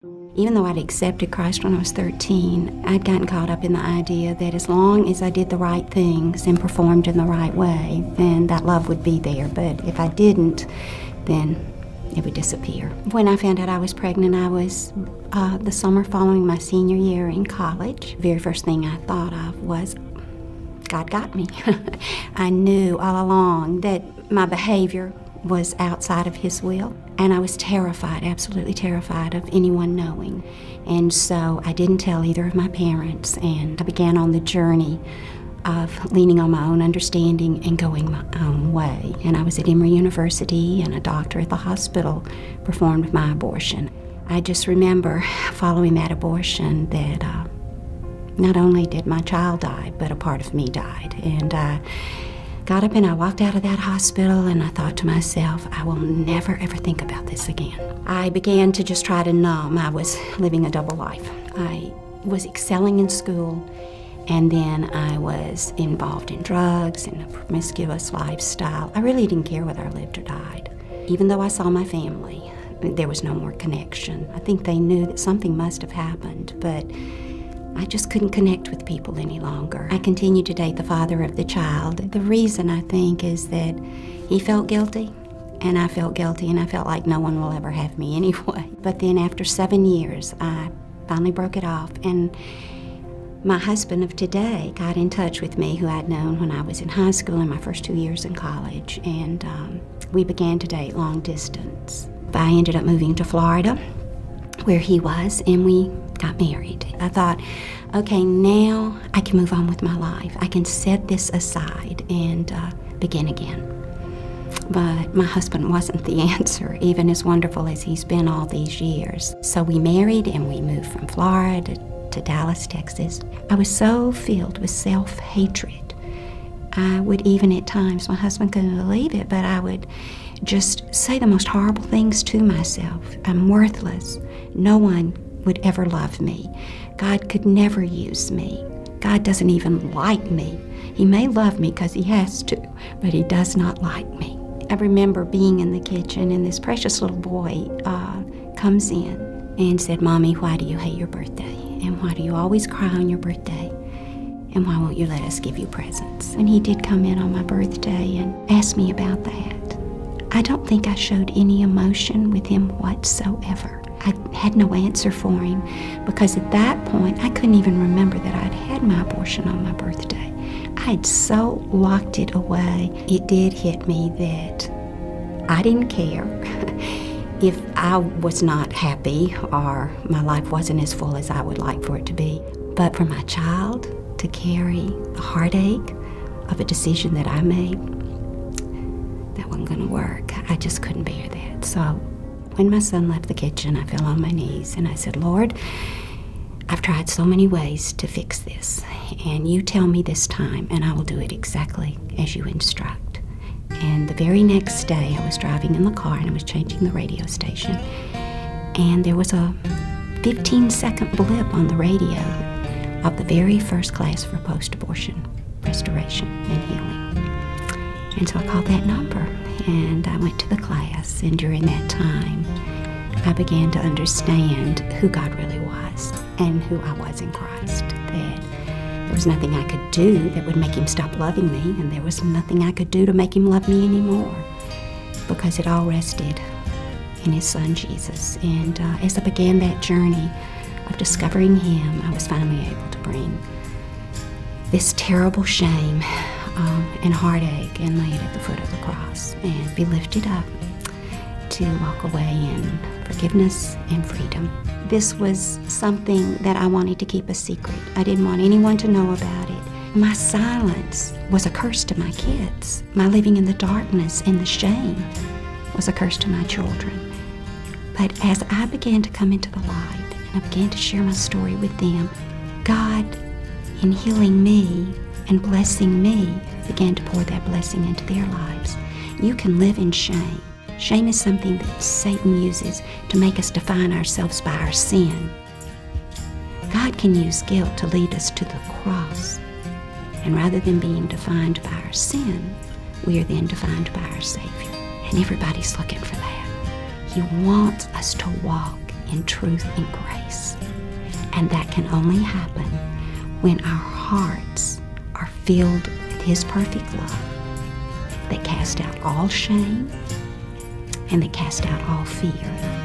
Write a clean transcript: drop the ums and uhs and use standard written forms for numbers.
Even though I'd accepted Christ when I was 13, I'd gotten caught up in the idea that as long as I did the right things and performed in the right way, then that love would be there. But if I didn't, then it would disappear. When I found out I was pregnant, I was the summer following my senior year in college. The very first thing I thought of was, God got me. I knew all along that my behavior was outside of His will, and I was terrified, absolutely terrified of anyone knowing. And so I didn't tell either of my parents, and I began on the journey of leaning on my own understanding and going my own way. And I was at Emory University, and a doctor at the hospital performed my abortion. I just remember following that abortion that not only did my child die, but a part of me died. And I got up and I walked out of that hospital, and I thought to myself, I will never ever think about this again. I began to just try to numb. I was living a double life. I was excelling in school, and then I was involved in drugs and a promiscuous lifestyle. I really didn't care whether I lived or died. Even though I saw my family, there was no more connection. I think they knew that something must have happened, but I just couldn't connect with people any longer. I continued to date the father of the child. The reason, I think, is that he felt guilty, and I felt guilty, and I felt like no one will ever have me anyway. But then after 7 years, I finally broke it off, and my husband of today got in touch with me, who I'd known when I was in high school and my first 2 years in college, and we began to date long distance. I ended up moving to Florida, where he was, and we got married. I thought, okay, now I can move on with my life. I can set this aside and begin again. But my husband wasn't the answer, even as wonderful as he's been all these years. So we married, and we moved from Florida to Dallas, Texas. I was so filled with self-hatred. I would even at times, my husband couldn't believe it, but I would just say the most horrible things to myself. I'm worthless. No one would ever love me. God could never use me. God doesn't even like me. He may love me because He has to, but He does not like me. I remember being in the kitchen, and this precious little boy comes in and said, Mommy, why do you hate your birthday? And why do you always cry on your birthday? And why won't you let us give you presents? And he did come in on my birthday and asked me about that. I don't think I showed any emotion with him whatsoever. I had no answer for him, because at that point I couldn't even remember that I'd had my abortion on my birthday. I had so locked it away. It did hit me that I didn't care if I was not happy or my life wasn't as full as I would like for it to be. But for my child to carry the heartache of a decision that I made, that wasn't going to work. I just couldn't bear that. So when my son left the kitchen, I fell on my knees and I said, Lord, I've tried so many ways to fix this, and you tell me this time, and I will do it exactly as you instruct. And the very next day, I was driving in the car and I was changing the radio station, and there was a 15-second blip on the radio of the very first class for post-abortion restoration and healing. And so I called that number, and I went to the class, and during that time, I began to understand who God really was and who I was in Christ, that there was nothing I could do that would make Him stop loving me, and there was nothing I could do to make Him love me anymore, because it all rested in His Son, Jesus. And as I began that journey of discovering Him, I was finally able to bring this terrible shame and heartache and lay it at the foot of the cross and be lifted up to walk away in forgiveness and freedom. This was something that I wanted to keep a secret. I didn't want anyone to know about it. My silence was a curse to my kids. My living in the darkness and the shame was a curse to my children. But as I began to come into the light and I began to share my story with them, God, in healing me and blessing me, began to pour that blessing into their lives. You can live in shame. Shame is something that Satan uses to make us define ourselves by our sin. God can use guilt to lead us to the cross. And rather than being defined by our sin, we are then defined by our Savior. And everybody's looking for that. He wants us to walk in truth and grace. And that can only happen when our hearts are filled with His perfect love that casts out all shame and that casts out all fear.